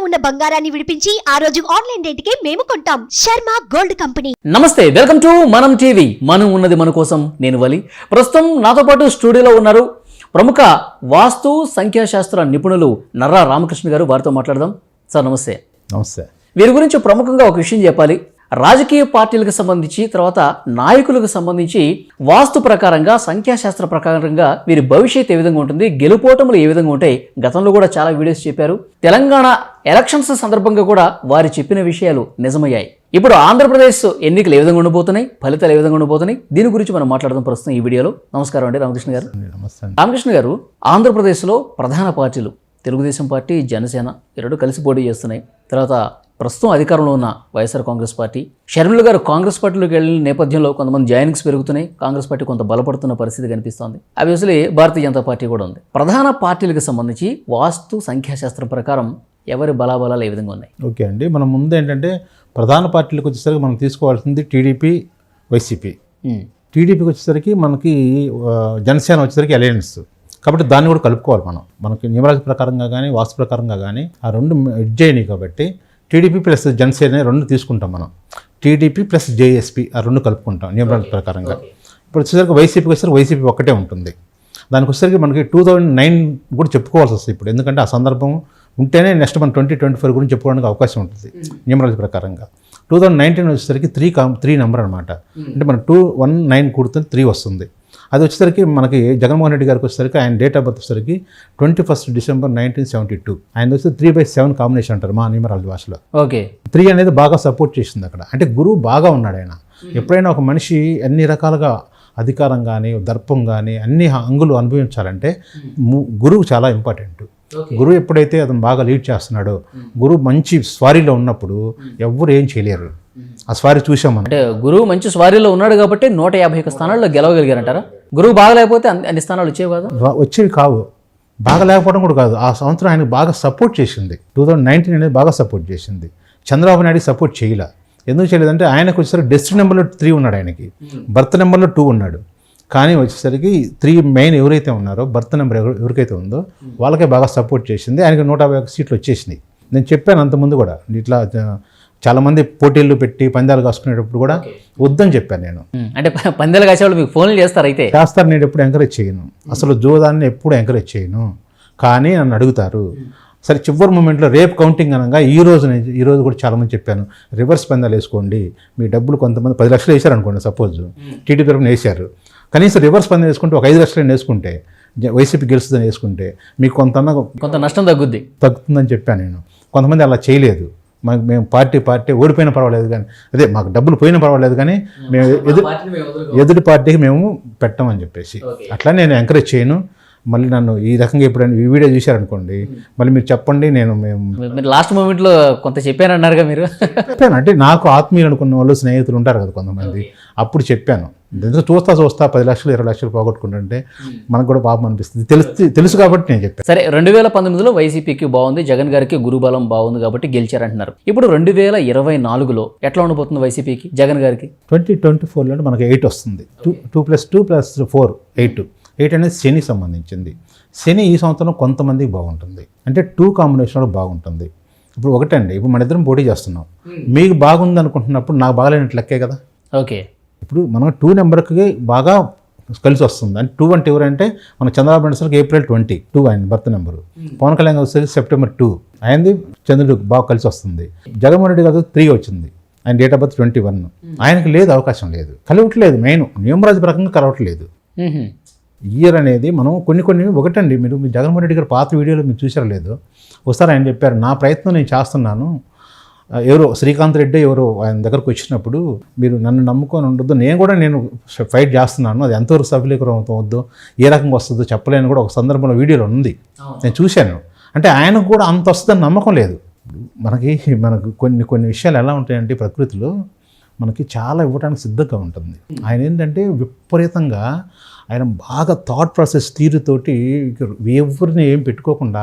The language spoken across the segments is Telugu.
ఉన్న బంగారాన్ని విడిపించి ఆ రోజు ఆన్లైన్ రేటుకే మేము కొంటాం. Sharma gold company. నమస్తే, వెల్కమ్ టు మనం టీవీ. మనం ఉన్నది మన కోసం. నేను వలి. ప్రస్తుతం నాతో పాటు స్టూడియోలో ఉన్నారు ప్రముఖ వాస్తు సంఖ్యాశాస్త్ర నిపుణులు నర్రా రామకృష్ణ గారు. వారితో మాట్లాడదాం. సార్ నమస్తే. నమస్తే. వీరి గురించి ప్రముఖంగా ఒక విషయం చెప్పాలి. రాజకీయ పార్టీలకు సంబంధించి, తర్వాత నాయకులకు సంబంధించి వాస్తు ప్రకారంగా, సంఖ్యాశాస్త్ర ప్రకారంగా వీరి భవిష్యత్ ఏ విధంగా ఉంటుంది, గెలుపోటములు ఏ విధంగా ఉంటాయి, గతంలో కూడా చాలా వీడియోస్ చెప్పారు. తెలంగాణ ఎలక్షన్స్ సందర్భంగా కూడా వారు చెప్పిన విషయాలు నిజమయ్యాయి. ఇప్పుడు ఆంధ్రప్రదేశ్ ఎన్నికలు ఏ విధంగా ఉండబోతున్నాయి, ఫలితాలు ఏ విధంగా ఉండబోతున్నాయి, దీని గురించి మనం మాట్లాడదాం ప్రస్తుతం ఈ వీడియోలో. నమస్కారం అండి రామకృష్ణ గారు. నమస్తే. రామకృష్ణ గారు, ఆంధ్రప్రదేశ్లో ప్రధాన పార్టీలు తెలుగుదేశం పార్టీ, జనసేన ఈ రెండు కలిసి పోటీ చేస్తున్నాయి. తర్వాత ప్రస్తుతం అధికారంలో ఉన్న వైఎస్ఆర్ కాంగ్రెస్ పార్టీ. షర్మిల గారు కాంగ్రెస్ పార్టీలోకి వెళ్ళిన నేపథ్యంలో కొంతమంది జాయినింగ్స్ పెరుగుతున్నాయి. కాంగ్రెస్ పార్టీ కొంత బలపడుతున్న పరిస్థితి కనిపిస్తోంది. ఆబ్వియస్లీ భారతీయ జనతా పార్టీ కూడా ఉంది. ప్రధాన పార్టీలకు సంబంధించి వాస్తు సంఖ్యాశాస్త్రం ప్రకారం ఎవరి బలాబలాలు ఏ విధంగా ఉన్నాయి? ఓకే అండి, మనం ముందు ఏంటంటే ప్రధాన పార్టీలకు వచ్చేసరికి మనం తీసుకోవాల్సింది టీడీపీ, వైసీపీ. టీడీపీకి వచ్చేసరికి మనకి జనసేన వచ్చేసరికి అలయన్స్, కాబట్టి దాన్ని కూడా కలుపుకోవాలి. మనకి న్యూమరాలజీ ప్రకారంగా కానీ వాస్తు ప్రకారంగా కానీ ఆ రెండు ఎడ్జ్ అయినాయి. కాబట్టి టీడీపీ ప్లస్ జనసేన రెండు తీసుకుంటాం మనం. టీడీపీ ప్లస్ జేఎస్పీ ఆ రెండు కలుపుకుంటాం న్యూమరాలజీ ప్రకారంగా. ఇప్పుడు వచ్చేసరికి వైసీపీకి వచ్చేసరికి వైసీపీ ఒక్కటే ఉంటుంది. దానికి వచ్చేసరికి మనకి 2009 కూడా చెప్పుకోవాల్సి వస్తుంది ఇప్పుడు, ఎందుకంటే ఆ సందర్భం ఉంటేనే నెక్స్ట్ మన 2024 గురించి చెప్పుకోవడానికి అవకాశం ఉంటుంది న్యూమరాలజీ ప్రకారంగా. 2019 వచ్చేసరికి 3 నెంబర్ అనమాట. అంటే మన 219 కూడితే 3 వస్తుంది. అది వచ్చేసరికి మనకి జగన్మోహన్ రెడ్డి గారికి వచ్చేసరికి ఆయన డేట్ ఆఫ్ బర్త్ వచ్చేసరికి 21 డిసెంబర్ 1972. ఆయన వచ్చి 3/7 కాంబినేషన్ అంటారు మా న్యూమరాలజీ భాషలో. ఓకే, 3 అనేది బాగా సపోర్ట్ చేసింది అక్కడ. అంటే గురువు బాగా ఉన్నాడు ఆయన. ఎప్పుడైనా ఒక మనిషి అన్ని రకాలుగా అధికారం కానీ, దర్పం కానీ అన్ని అంగులు అనుభవించాలంటే గురువు చాలా ఇంపార్టెంట్. గురువు ఎప్పుడైతే అతను బాగా లీడ్ చేస్తున్నాడో, గురువు మంచి స్వారీలో ఉన్నప్పుడు ఎవ్వరు ఏం చేయలేరు. ఆ స్వారీ చూసాం మనం. అంటే గురువు మంచి స్వారీలో ఉన్నాడు కాబట్టి 151 స్థానాల్లో గెలవగలిగారంటారా? గురువు బాగా లేకపోతే అన్ని స్థానాలు వచ్చేవి కాదు? వచ్చేవి కావు. బాగా లేకపోవడం కూడా కాదు, ఆ సంవత్సరం ఆయన బాగా సపోర్ట్ చేసింది. 2019 అనేది బాగా సపోర్ట్ చేసింది. చంద్రబాబు నాయుడు సపోర్ట్ చేయలే. ఎందుకు చేయలేదంటే ఆయనకు వచ్చేసరికి డెస్టినీ నెంబర్లో 3 ఉన్నాడు, ఆయనకి బర్త్ నెంబర్లో 2 ఉన్నాడు. కానీ వచ్చేసరికి 3 మెయిన్ ఎవరైతే ఉన్నారో, బర్త్ నెంబర్ ఎవరికైతే ఉందో వాళ్ళకే బాగా సపోర్ట్ చేసింది. ఆయనకి 151 సీట్లు వచ్చేసినాయి. నేను చెప్పాను అంతకుముందు కూడా, ఇట్లా చాలామంది పోటీలు పెట్టి పందాలు కాసుకునేటప్పుడు కూడా వద్దని చెప్పాను నేను. అంటే పందాలు కాసేవాళ్ళు మీకు ఫోన్లు చేస్తారు? అయితే చేస్తారు. నేను ఎప్పుడు ఎంకరేజ్ చేయను, అసలు జోదాన్ని ఎప్పుడు ఎంకరేజ్ చేయను. కానీ నన్ను అడుగుతారు. సరే చివరి మూమెంట్లో రేపు కౌంటింగ్ అనగా ఈ రోజు కూడా చాలామంది చెప్పాను, రివర్స్ పందాలు వేసుకోండి, మీ డబ్బులు కొంతమంది 10 లక్షలు వేశారు అనుకోండి, సపోజ్ టీడీపీ తరఫున వేశారు. కనీసం రివర్స్ పందెం వేసుకుంటే ఒక 5 లక్షలు వేసుకుంటే, వైసీపీ గెలుస్తుందని వేసుకుంటే మీకు కొంత నష్టం తగ్గుతుందని చెప్పాను నేను. కొంతమంది అలా చేయలేదు. మేము పార్టీ ఓడిపోయినా పర్వాలేదు కానీ, అదే మాకు డబ్బులు పోయినా పర్వాలేదు కానీ మేము ఎదుటి పార్టీకి మేము పెట్టమని చెప్పేసి, అట్లా నేను ఎంకరేజ్ చేయను. మళ్ళీ నన్ను ఈ రకంగా ఎప్పుడైనా ఈ వీడియో చూశారనుకోండి, మళ్ళీ మీరు చెప్పండి. మేము లాస్ట్ మూమెంట్లో కొంత చెప్పానన్నారుగా మీరు? చెప్పాను. అంటే నాకు ఆత్మీయులు అనుకున్న వాళ్ళు, స్నేహితులు ఉంటారు కదా కొంతమంది, అప్పుడు చెప్పాను. ఎందుకంటే చూస్తా 10 లక్షలు 20 లక్షలు పోగొట్టుకుంటుంటే మనకు కూడా పాపం అనిపిస్తుంది. తెలుసు కాబట్టి నేను చెప్పాను. సరే, 2019లో వైసీపీకి బాగుంది, జగన్ గారికి గురుబలం బాగుంది కాబట్టి గెలిచారంటున్నారు. ఇప్పుడు 2024లో ఎట్లా ఉండబోతుంది వైసీపీకి, జగన్ గారికి? 2024లో మనకి 8 వస్తుంది. 2 + 2 + 4 8 అనేది శని సంబంధించింది. శని ఈ సంవత్సరం కొంతమందికి బాగుంటుంది, అంటే 2 కాంబినేషన్లో బాగుంటుంది. ఇప్పుడు ఒకటండి, ఇప్పుడు మన ఇద్దరం పోటీ చేస్తున్నాం. మీకు బాగుంది అనుకుంటున్నప్పుడు నాకు బాగాలేనట్టు లెక్కే కదా. ఓకే, ఇప్పుడు మనం 2 నెంబర్కి బాగా కలిసి వస్తుంది. అంటే 2 అంటే ఎవరంటే మన చంద్రబాబు నాయుడు వచ్చేసరికి April 22 ఆయన బర్త్ నెంబరు. పవన్ కళ్యాణ్ వచ్చేసరికి September 2 ఆయనది చంద్రుడు బాగా కలిసి వస్తుంది. జగన్మోహన్ రెడ్డి గారు 3 వచ్చింది, ఆయన డేట్ ఆఫ్ బర్త్ 21. ఆయనకి లేదు, అవకాశం లేదు, కలవట్లేదు. మెయిన్ న్యూమరాలజీ ప్రకారంగా కలవట్లేదు. ఇయర్ అనేది మనం కొన్ని ఒకటండి, మీరు జగన్మోహన్ రెడ్డి గారు పాత వీడియోలో మీరు చూసారో లేదో, ఒకసారి ఆయన చెప్పారు, నా ప్రయత్నం నేను చేస్తున్నాను. ఎవరో శ్రీకాంత్ రెడ్డి ఎవరో ఆయన దగ్గరకు వచ్చినప్పుడు, మీరు నన్ను నమ్ముకొని ఉండొద్దు, నేను ఫైట్ చేస్తున్నాను, అది ఎంతవరకు సఫలీకరం అవుతుందో, ఏ రకంగా వస్తుందో చెప్పలేని కూడా ఒక సందర్భంలో వీడియోలో ఉంది, నేను చూశాను. అంటే ఆయనకు కూడా అంత వస్తుందని నమ్మకం లేదు. మనకు కొన్ని విషయాలు ఎలా ఉంటాయంటే ప్రకృతిలో మనకి చాలా ఇవ్వడానికి సిద్ధంగా ఉంటుంది. ఆయన ఏంటంటే విపరీతంగా ఆయన బాగా థాట్ ప్రాసెస్ తీరుతోటి ఎవరిని ఏం పెట్టుకోకుండా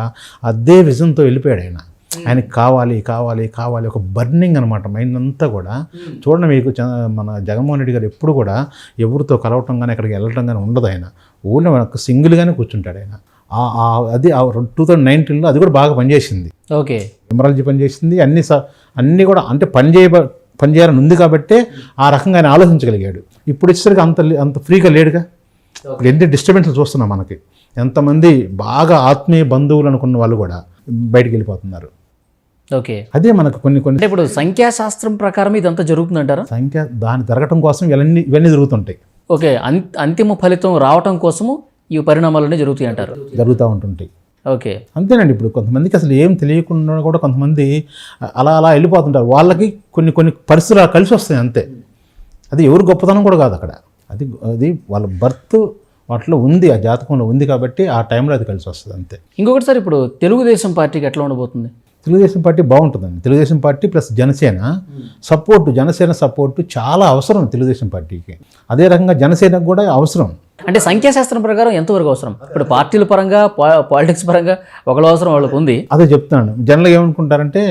అదే విజన్తో వెళ్ళిపోయాడు ఆయన. ఆయనకి కావాలి కావాలి కావాలి ఒక బర్నింగ్ అనమాట మైండ్ అంతా కూడా. చూడండి, మీకు మన జగన్మోహన్ రెడ్డి గారు ఎప్పుడు కూడా ఎవరితో కలవటం కానీ ఎక్కడికి వెళ్ళటం కానీ ఉండదు. ఆయన ఓన్లీ మనకు సింగిల్గానే కూర్చుంటాడు ఆయన. అది 2019లో అది కూడా బాగా పనిచేసింది. ఓకే, న్యూమరాలజీ పనిచేసింది, అన్నీ కూడా అంటే పనిచేయాలని ఉంది కాబట్టే ఆ రకంగా ఆయన ఆలోచించగలిగాడు. ఇప్పుడు వచ్చేసరికి అంత ఫ్రీగా లేడుగా. ఇప్పుడు ఎన్ని డిస్టర్బెన్స్లు చూస్తున్నాం మనకి. ఎంతమంది బాగా ఆత్మీయ బంధువులు అనుకున్న వాళ్ళు కూడా బయటికి వెళ్ళిపోతున్నారు. ఓకే, అదే మనకు కొన్ని అంటే ఇప్పుడు సంఖ్యాశాస్త్రం ప్రకారం ఇదంతా జరుగుతుందంటారా? దాన్ని జరగటం కోసం ఇవన్నీ జరుగుతుంటాయి. ఓకే, అంతిమ ఫలితం రావటం కోసము ఈ పరిణామాలన్నీ జరుగుతాయి అంటారు. జరుగుతూ ఉంటుంటాయి. ఓకే, అంతేనండి. ఇప్పుడు కొంతమందికి అసలు ఏం తెలియకుండా కూడా కొంతమంది అలా వెళ్ళిపోతుంటారు. వాళ్ళకి కొన్ని పరిస్థితులు కలిసి వస్తాయి అంతే. అది ఎవరు గొప్పతనం కూడా కాదు అక్కడ. అది వాళ్ళ బర్త్ వాటిలో ఉంది, ఆ జాతకంలో ఉంది కాబట్టి ఆ టైంలో అది కలిసి వస్తుంది అంతే. ఇంకొకటి సార్, ఇప్పుడు తెలుగుదేశం పార్టీకి ఎట్లా ఉండబోతుంది? తెలుగుదేశం పార్టీ బాగుంటుందండి. Telugu Desam party plus Janasena support చాలా అవసరం తెలుగుదేశం పార్టీకి. అదే రకంగా జనసేనకు కూడా అవసరం. అంటే సంఖ్యాశాస్త్రం ప్రకారం ఎంతవరకు అవసరం? ఇప్పుడు పార్టీల పరంగా, పాలిటిక్స్ పరంగా ఒకళ్ళ అవసరం వాళ్ళకు ఉంది. అదే చెప్తున్నాను. జనరల్గా ఏమనుకుంటారంటే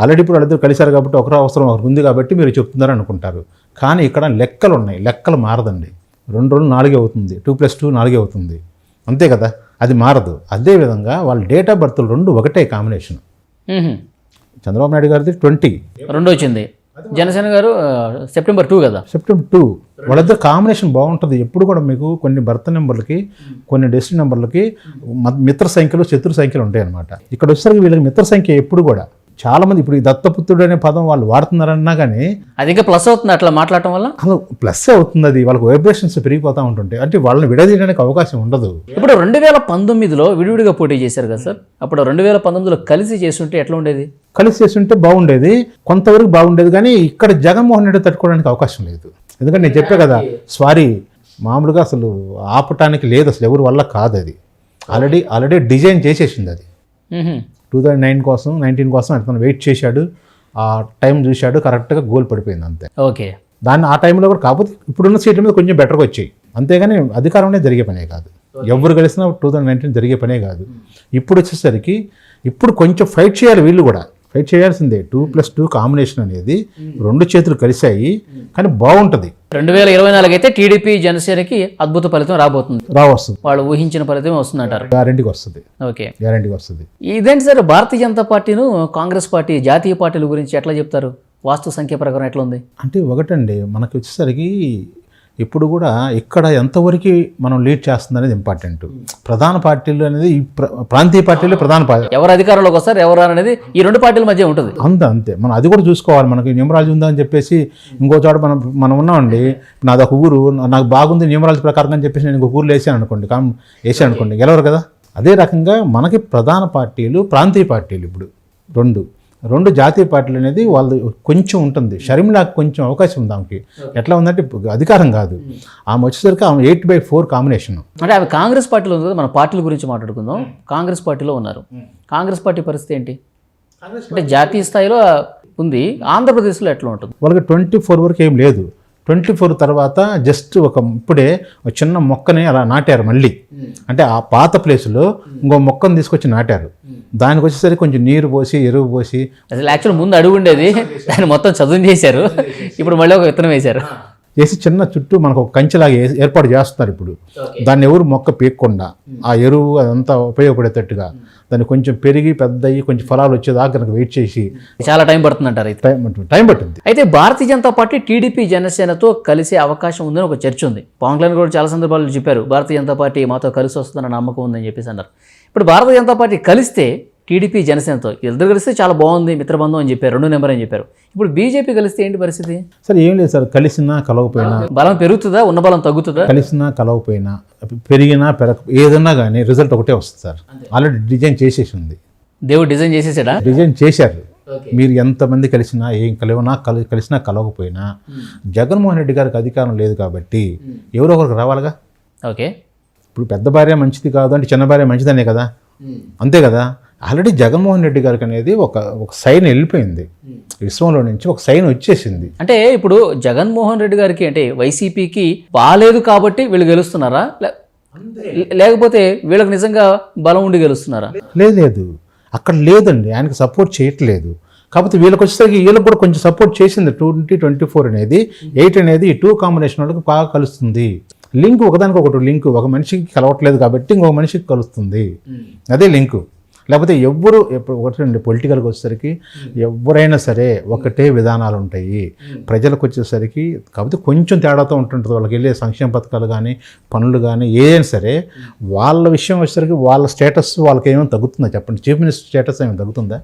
ఆల్రెడీ ఇప్పుడు వాళ్ళిద్దరు కలిశారు కాబట్టి ఒకరు అవసరం ఒకరికి ఉంది కాబట్టి మీరు చెప్తున్నారు అనుకుంటారు. కానీ ఇక్కడ లెక్కలు ఉన్నాయి. లెక్కలు మారదండి. 2 రోజులు 4 అవుతుంది, 2+2 4 అవుతుంది, అంతే కదా, అది మారదు. అదేవిధంగా వాళ్ళ డేట్ ఆఫ్ బర్త్లు 2 ఒకటే కాంబినేషన్. చంద్రబాబు నాయుడు గారిది 20 2 వచ్చింది, జనసేన గారు సెప్టెంబర్ 2 కదా, సెప్టెంబర్ 2. వాళ్ళిద్దరు కాంబినేషన్ బాగుంటుంది. ఎప్పుడు కూడా మీకు కొన్ని బర్త్ నెంబర్లకి, కొన్ని డెస్టినీ నెంబర్లకి మిత్ర సంఖ్యలు, శత్రు సంఖ్యలు ఉంటాయి అన్నమాట. ఇక్కడ వచ్చేసరికి వీళ్ళకి మిత్ర సంఖ్య ఎప్పుడు కూడా చాలా మంది ఇప్పుడు ఈ దత్తపుత్రుడు అనే పదం వాళ్ళు వాడుతున్నారన్నా కానీ అది ఇంకా ప్లస్ అవుతుంది అట్లా మాట్లాడటం వల్ల. అసలు ప్లస్ అవుతుంది. అది వాళ్ళకి వైబ్రేషన్స్ పెరిగిపోతూ ఉంటుంటాయి. అంటే వాళ్ళని విడదీయడానికి అవకాశం ఉండదు. ఇప్పుడు 2019లో విడివిడిగా పోటీ చేశారు కదా సార్, అప్పుడు 2019లో కలిసి చేస్తుంటే ఎట్లా ఉండేది? కలిసి చేస్తుంటే బాగుండేది, కొంతవరకు బాగుండేది. కానీ ఇక్కడ జగన్మోహన్ రెడ్డి తట్టుకోవడానికి అవకాశం లేదు. ఎందుకంటే నేను చెప్పే కదా, మామూలుగా అసలు ఆపటానికి లేదు, అసలు ఎవరి వల్ల కాదు. అది ఆల్రెడీ డిజైన్ చేసేసింది. అది 2019 కోసం అతను వెయిట్ చేశాడు, ఆ టైం చూశాడు, కరెక్ట్గా గోల్ పడిపోయింది అంతే. ఓకే, దాన్ని ఆ టైంలో కూడా కాకపోతే ఇప్పుడున్న సీట్ల మీద కొంచెం బెటర్గా వచ్చాయి, అంతేగాని అధికారంలో జరిగే పనే కాదు. ఎవరు కలిసినా 2019 జరిగే పనే కాదు. ఇప్పుడు వచ్చేసరికి ఇప్పుడు కొంచెం ఫైట్ చేయాలి, వీళ్ళు కూడా ఫైట్ చేయాల్సిందే. 2+2 కాంబినేషన్ అనేది 2 చేతులు కలిశాయి, కానీ బాగుంటుంది. 2024 అయితే టీడీపీ జనసేనకి అద్భుత ఫలితం రాబోతుంది. వస్తుంది, వాళ్ళు ఊహించిన ఫలితం వస్తుందంటారు. గ్యారంటీగా వస్తుంది. ఓకే, గ్యారంటీగా వస్తుంది. ఇదేంటి సార్, భారతీయ జనతా పార్టీను కాంగ్రెస్ పార్టీ జాతీయ పార్టీల గురించి ఎట్లా చెప్తారు? వాస్తు సంఖ్య ప్రకారం ఎట్లా ఉంది? అంటే ఒకటండి, మనకి వచ్చేసరికి ఇప్పుడు కూడా ఇక్కడ ఎంతవరకు మనం లీడ్ చేస్తుంది అనేది ఇంపార్టెంట్. ప్రధాన పార్టీలు అనేది ప్రాంతీయ పార్టీలు ప్రధాన పార్టీ, ఎవరు అధికారంలోకి వస్తారు ఎవరు అనేది ఈ 2 పార్టీల మధ్య ఉంటుంది. అంతే మనం అది కూడా చూసుకోవాలి. మనకి న్యూమరాలజీ ఉందని చెప్పేసి ఇంకో చోట మనం ఉన్నామండి. నాది ఒక ఊరు, నాకు బాగుంది న్యూమరాలజీ ప్రకారం అని చెప్పేసి నేను ఇంకొక ఊర్లో వేసాను అనుకోండి, గెలవరు కదా. అదే రకంగా మనకి ప్రధాన పార్టీలు, ప్రాంతీయ పార్టీలు ఇప్పుడు 2 జాతీయ పార్టీలు అనేది వాళ్ళు కొంచెం ఉంటుంది. షర్మిలాకి కొంచెం అవకాశం ఉంది. ఆమెకి ఎట్లా ఉందంటే అధికారం కాదు, ఆమె వచ్చేసరికి ఆమె 8/4 కాంబినేషన్. అంటే అవి కాంగ్రెస్ పార్టీలో ఉంది. మన పార్టీల గురించి మాట్లాడుకుందాం. కాంగ్రెస్ పార్టీలో ఉన్నారు. కాంగ్రెస్ పార్టీ పరిస్థితి ఏంటి? అంటే జాతీయ స్థాయిలో ఉంది, ఆంధ్రప్రదేశ్లో ఎట్లా ఉంటుంది? వాళ్ళకి 24 వరకు ఏం లేదు. 24 తర్వాత జస్ట్ ఇప్పుడే ఒక చిన్న మొక్కని అలా నాటారు మళ్ళీ. అంటే ఆ పాత ప్లేస్లో ఇంకో మొక్కను తీసుకొచ్చి నాటారు. దానికి వచ్చేసరికి కొంచెం నీరు పోసి, ఎరువు పోసి, అసలు యాక్చువల్ ముందు అడుగు ఉండేది, దాన్ని మొత్తం చదువు చేశారు. ఇప్పుడు మళ్ళీ ఒక విత్తనం వేశారు. వేసి చిన్న చుట్టూ మనకు ఒక కంచెలాగా ఏర్పాటు చేస్తున్నారు. ఇప్పుడు దాన్ని ఎవరు మొక్క పీక్కుండా ఆ ఎరువు అదంతా ఉపయోగపడేటట్టుగా దాన్ని కొంచెం పెరిగి పెద్దయి కొంచెం ఫలాలు వచ్చేదాకా కనుక వెయిట్ చేసి చాలా టైం పడుతుంది అంటారు. టైం పట్టింది. అయితే భారతీయ జనతా పార్టీ టీడీపీ జనసేనతో కలిసే అవకాశం ఉందని ఒక చర్చ ఉంది. పవన్ కళ్యాణ్ కూడా చాలా సందర్భాల్లో చెప్పారు, భారతీయ జనతా పార్టీ మాతో కలిసి వస్తుందన్న నమ్మకం ఉందని చెప్పేసి అన్నారు. ఇప్పుడు భారతీయ జనతా పార్టీ కలిస్తే టీడీపీ జనసేనతో ఇద్దరు కలిస్తే చాలా బాగుంది, మిత్రబంధం అని చెప్పారు, 2 నెంబర్ అని చెప్పారు. ఇప్పుడు బీజేపీ కలిస్తే ఏంటి పరిస్థితి? సార్ ఏం లేదు సార్, కలిసినా కలవపోయినా బలం పెరుగుతుందా, ఉన్న బలం తగ్గుతుందా? కలిసినా కలవపోయినా, పెరిగినా ఏదన్నా కానీ రిజల్ట్ ఒకటే వస్తుంది సార్. ఆల్రెడీ డిజైన్ చేసేసి ఉంది. దేవుడు డిజైన్ చేసేసాడా? డిజైన్ చేశారు. మీరు ఎంతమంది కలిసినా, ఏం కలిసినా కలవకపోయినా జగన్మోహన్ రెడ్డి గారికి అధికారం లేదు కాబట్టి ఎవరో ఒకరికి రావాలిగా. ఓకే, ఇప్పుడు పెద్ద భార్య మంచిది కాదు అంటే చిన్న భార్య మంచిదనే కదా, అంతే కదా. ఆల్రెడీ జగన్మోహన్ రెడ్డి గారికి అనేది ఒక సైన్ వెళ్ళిపోయింది, విశ్వంలో నుంచి ఒక సైన్ వచ్చేసింది. అంటే ఇప్పుడు జగన్మోహన్ రెడ్డి గారికి అంటే వైసీపీకి బాలేదు కాబట్టి వీళ్ళు గెలుస్తున్నారా, లేకపోతే వీళ్ళకి నిజంగా బలం ఉండి గెలుస్తున్నారా? లేదు, అక్కడ లేదండి, ఆయనకు సపోర్ట్ చేయట్లేదు. కాకపోతే వీళ్ళకి వచ్చేసరికి వీళ్ళకి కూడా కొంచెం సపోర్ట్ చేసింది. 2024 అనేది 8 అనేది ఈ 2 కాంబినేషన్ వాళ్ళకి బాగా కలుస్తుంది. లింక్ ఒకదానికి ఒకటి లింక్, ఒక మనిషికి కలవట్లేదు కాబట్టి ఇంకొక మనిషికి కలుస్తుంది, అదే లింకు. లేకపోతే ఎవ్వరు ఒకటి పొలిటికల్కి వచ్చేసరికి ఎవరైనా సరే ఒకటే విధానాలు ఉంటాయి. ప్రజలకు వచ్చేసరికి కాకపోతే కొంచెం తేడాతో ఉంటుంటుంది. వాళ్ళకి వెళ్ళే సంక్షేమ పథకాలు కానీ పనులు కానీ ఏదైనా సరే వాళ్ళ విషయం వచ్చేసరికి వాళ్ళ స్టేటస్ వాళ్ళకి ఏమైనా తగ్గుతుందా చెప్పండి? చీఫ్ మినిస్టర్ స్టేటస్ ఏమైనా తగ్గుతుందా?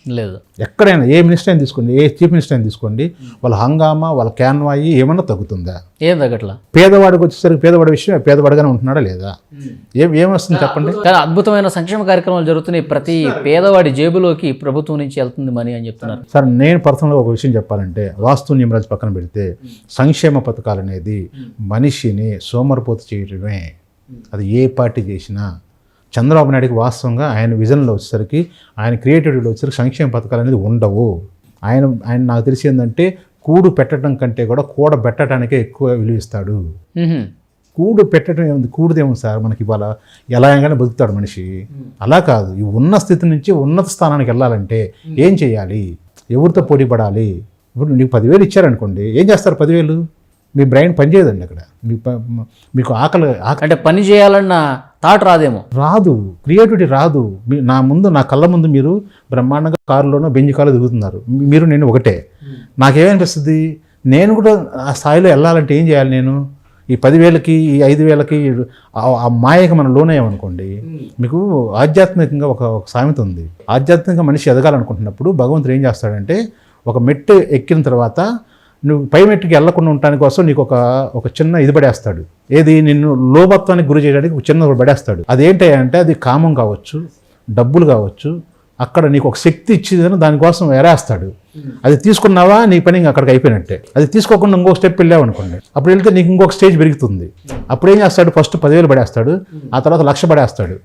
లేదు. ఎక్కడైనా ఏ మినిస్టర్ అయినా తీసుకోండి, ఏ చీఫ్ మినిస్టర్ అయినా తీసుకోండి, వాళ్ళ హంగామా వాళ్ళ క్యాన్వాయి ఏమన్నా తగ్గుతుందా? ఏం తగ్గట్లా. పేదవాడికి వచ్చేసరికి పేదవాడి విషయం పేదవాడిగానే ఉంటున్నాడా లేదా? ఏమొస్తుంది చెప్పండి? కానీ అద్భుతమైన సంక్షేమ కార్యక్రమాలు జరుగుతున్నాయి. ప్రతి పేదవాడి జేబులోకి ప్రభుత్వం నుంచి వెళ్తుంది మనీ అని చెప్తున్నారు. సార్ నేను పర్సనల్గా ఒక విషయం చెప్పాలంటే వాస్తు నియమరాజు పక్కన పెడితే సంక్షేమ పథకాలు అనేది మనిషిని సోమరిపోతు చేయడమే. అది ఏ పార్టీ చేసినా. చంద్రబాబు నాయుడికి వాస్తవంగా ఆయన విజన్లో వచ్చేసరికి ఆయన క్రియేటివిటీలో వచ్చేసరికి సంక్షేమ పథకాలు అనేది ఉండవు. ఆయన నాకు తెలిసి ఏంటంటే కూడు పెట్టడం కంటే కూడా కూడబెట్టడానికే ఎక్కువ విలువ ఇస్తాడు. కూడు పెట్టడం ఏముంది? కూడుదేముంది సార్ మనకి ఇవాళ ఎలా అయినా బతుకుతాడు మనిషి. అలా కాదు, ఈ ఉన్న స్థితి నుంచి ఉన్నత స్థానానికి వెళ్ళాలంటే ఏం చేయాలి? ఎవరితో పోటీ పడాలి? ఇప్పుడు నీకు 10,000 ఇచ్చారనుకోండి, ఏం చేస్తారు? 10,000 మీ బ్రెయిన్ పనిచేయదండి అక్కడ. మీకు ఆకలి అంటే పని చేయాలన్న థాట్ రాదేమో. రాదు, క్రియేటివిటీ రాదు. నా కళ్ళ ముందు మీరు బ్రహ్మాండంగా కారులోనో బెంజ్ కారులో తిరుగుతున్నారు, మీరు నేను ఒకటే. నాకేమనిపిస్తుంది, నేను కూడా ఆ స్థాయిలో వెళ్ళాలంటే ఏం చేయాలి? నేను ఈ 10,000కి ఈ 5,000కి ఆ మాయకి మనం లోనయ్యామనుకోండి, మీకు ఆధ్యాత్మికంగా ఒక సామెత ఉంది. ఆధ్యాత్మికంగా మనిషి ఎదగాలనుకుంటున్నప్పుడు భగవంతుడు ఏం చేస్తాడంటే ఒక మెట్టు ఎక్కిన తర్వాత నువ్వు పై మెట్టుకి వెళ్లకుండా ఉండటానికి కోసం నీకు ఒక చిన్న ఇది పడేస్తాడు. ఏది? నిన్ను లోభత్వానికి గురి చేయడానికి ఒక చిన్న పడేస్తాడు. అదేంటి అంటే అది కామం కావచ్చు, డబ్బులు కావచ్చు. అక్కడ నీకు ఒక శక్తి ఇచ్చిందని దానికోసం ఎరేస్తాడు. అది తీసుకున్నావా నీ పని ఇంకా అక్కడికి అయిపోయినట్టే. అది తీసుకోకుండా ఇంకొక స్టెప్ వెళ్ళావు అనుకోండి, అప్పుడు వెళ్తే నీకు ఇంకొక స్టేజ్ పెరుగుతుంది. అప్పుడు ఏం చేస్తాడు? ఫస్ట్ 10,000 పడేస్తాడు, ఆ తర్వాత 1,00,000 పడేస్తాడు.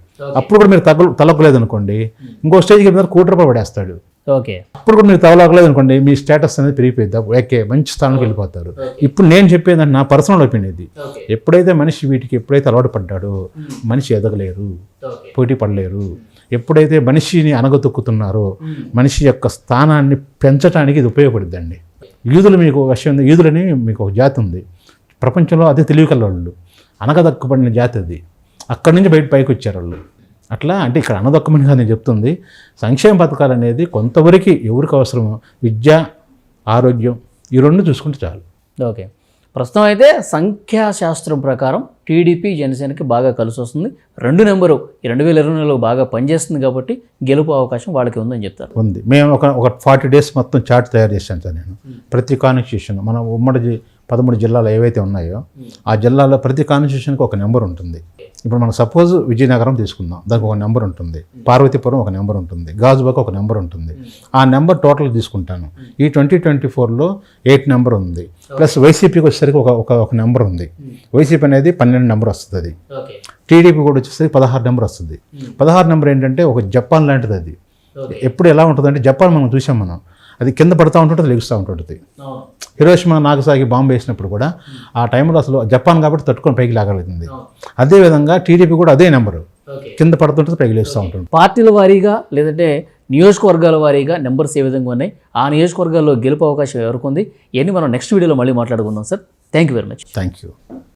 అప్పుడు కూడా మీరు తలొక్కలేదు అనుకోండి, ఇంకో స్టేజ్కి వెళ్ళిన తర్వాత 1,00,00,000 పడేస్తాడు. ఓకే, అప్పుడు కూడా మీరు తవలాగలేదు అనుకోండి, మీ స్టేటస్ అనేది పెరిగిపోద్ది. ఓకే, మంచి స్థానానికి వెళ్ళిపోతారు. ఇప్పుడు నేను చెప్పేది నా పర్సనల్ ఒపీనియన్ ఇది. ఎప్పుడైతే మనిషి వీటికి అలవాటు పడ్డాడో మనిషి ఎదగలేరు, పోటీ పడలేరు. ఎప్పుడైతే మనిషిని అనగతొక్కుతున్నారో మనిషి యొక్క స్థానాన్ని పెంచడానికి ఇది ఉపయోగపడుద్దండి. యూదులు మీకు విషయం, యూదులని మీకు ఒక జాతి ఉంది ప్రపంచంలో, అదే తెలివికల్లోళ్ళు, అనగదక్కుబడిన జాతి అది. అక్కడి నుంచి పైకి వచ్చారు వాళ్ళు. అట్లా అంటే ఇక్కడ అనదొక్కమని కాదు నేను చెప్తుంది. సంక్షేమ పథకాలు అనేది కొంతవరకు ఎవరికి అవసరమో, విద్య, ఆరోగ్యం, ఈ రెండు చూసుకుంటే చాలు. ఓకే, ప్రస్తుతం అయితే సంఖ్యాశాస్త్రం ప్రకారం టీడీపీ జనసేనకి బాగా కలిసి వస్తుంది. 2 నెంబరు 2024లో బాగా పనిచేస్తుంది కాబట్టి గెలుపు అవకాశం వాళ్ళకి ఉందని చెప్తారు. ఉంది. మేము ఒక 40 days మొత్తం చార్ట్ తయారు చేశాను సార్ నేను. ప్రతి కాన్స్టిట్యూషన్ మన ఉమ్మడి 13 జిల్లాలు ఏవైతే ఉన్నాయో ఆ జిల్లాలో ప్రతి కాన్స్టిట్యూషన్కి ఒక నెంబర్ ఉంటుంది. ఇప్పుడు మనం సపోజ్ విజయనగరం తీసుకుందాం, దానికి ఒక నెంబర్ ఉంటుంది. పార్వతీపురం ఒక నెంబర్ ఉంటుంది. గాజుబాక్ ఒక నెంబర్ ఉంటుంది. ఆ నెంబర్ టోటల్ తీసుకుంటాను. ఈ 2024లో 8 నెంబర్ ఉంది. ప్లస్ వైసీపీకి వచ్చేసరికి ఒక నెంబర్ ఉంది. వైసీపీ అనేది 12 నెంబర్ వస్తుంది. అది టీడీపీ కూడా వచ్చేసరికి 16 నెంబర్ వస్తుంది. 16 నెంబర్ ఏంటంటే ఒక జపాన్ లాంటిది. అది ఎప్పుడు ఎలా ఉంటుంది అంటే, జపాన్ మనం చూసాం, మనం అది కింద పడుతూ ఉంటుంటుంది, లెగుస్తూ ఉంటుంటుంది. హిరోషిమా నాగసాకి బాంబు వేసినప్పుడు కూడా ఆ టైంలో అసలు జపాన్ కాబట్టి తట్టుకొని పైకి లాగలుగుతుంది. అదేవిధంగా టీడీపీ కూడా అదే నెంబరు కింద పడుతుంటుంది, పైకి లేస్తూ ఉంటుంది. పార్టీల వారీగా లేదంటే నియోజకవర్గాల వారీగా నెంబర్స్ ఏ విధంగా ఉన్నాయి, ఆ నియోజకవర్గాల్లో గెలుపు అవకాశం ఎవరికి ఉంది, ఇవన్నీ మనం నెక్స్ట్ వీడియోలో మళ్ళీ మాట్లాడుకుందాం sir. Thank you very much. Thank you.